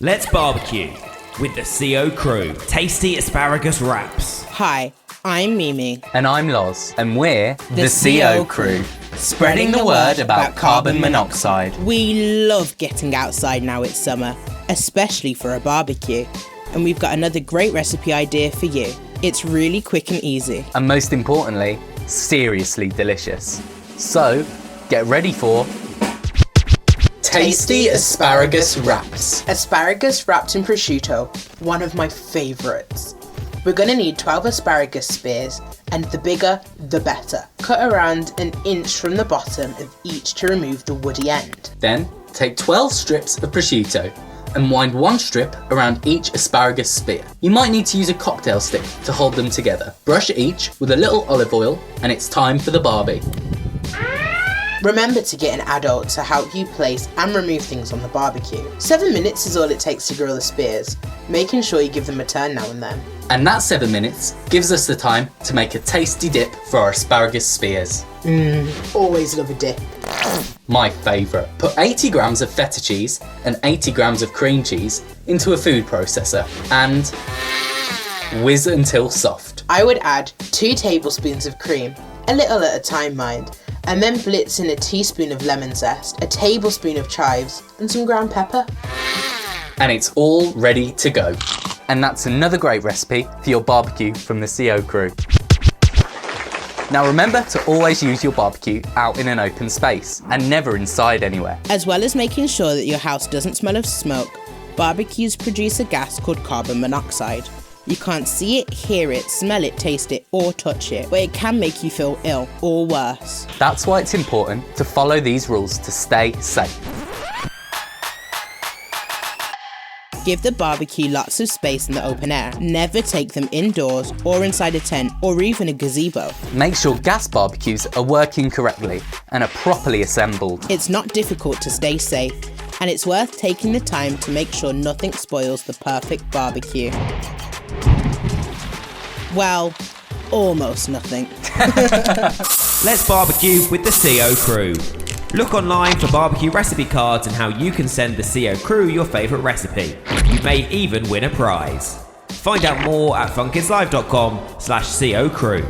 Let's barbecue with the CO crew. Tasty asparagus wraps. Hi, I'm Mimi. And I'm Loz, and we're the CO crew, spreading the word about carbon monoxide. We love getting outside now it's summer, especially for a barbecue. And we've got another great recipe idea for you. It's really quick and easy. And most importantly, seriously delicious. So, get ready for tasty asparagus wraps. Asparagus wrapped in prosciutto, one of my favourites. We're going to need 12 asparagus spears, and the bigger, the better. Cut around an inch from the bottom of each to remove the woody end. Then, take 12 strips of prosciutto and wind one strip around each asparagus spear. You might need to use a cocktail stick to hold them together. Brush each with a little olive oil, and it's time for the barbie. Remember to get an adult to help you place and remove things on the barbecue. 7 minutes is all it takes to grill the spears, making sure you give them a turn now and then. And that 7 minutes gives us the time to make a tasty dip for our asparagus spears. Always love a dip. My favourite. Put 80 grams of feta cheese and 80 grams of cream cheese into a food processor and whiz until soft. I would add 2 tablespoons of cream, a little at a time mind, and then blitz in a teaspoon of lemon zest, a tablespoon of chives, and some ground pepper. And it's all ready to go. And that's another great recipe for your barbecue from the CO crew. Now remember to always use your barbecue out in an open space and never inside anywhere. As well as making sure that your house doesn't smell of smoke, barbecues produce a gas called carbon monoxide. You can't see it, hear it, smell it, taste it, or touch it, but it can make you feel ill or worse. That's why it's important to follow these rules to stay safe. Give the barbecue lots of space in the open air. Never take them indoors or inside a tent or even a gazebo. Make sure gas barbecues are working correctly and are properly assembled. It's not difficult to stay safe, and it's worth taking the time to make sure nothing spoils the perfect barbecue. Well, almost nothing. Let's barbecue with the CO crew. Look online for barbecue recipe cards and how you can send the CO crew your favourite recipe. You may even win a prize. Find out more at funkidslive.com/CO crew.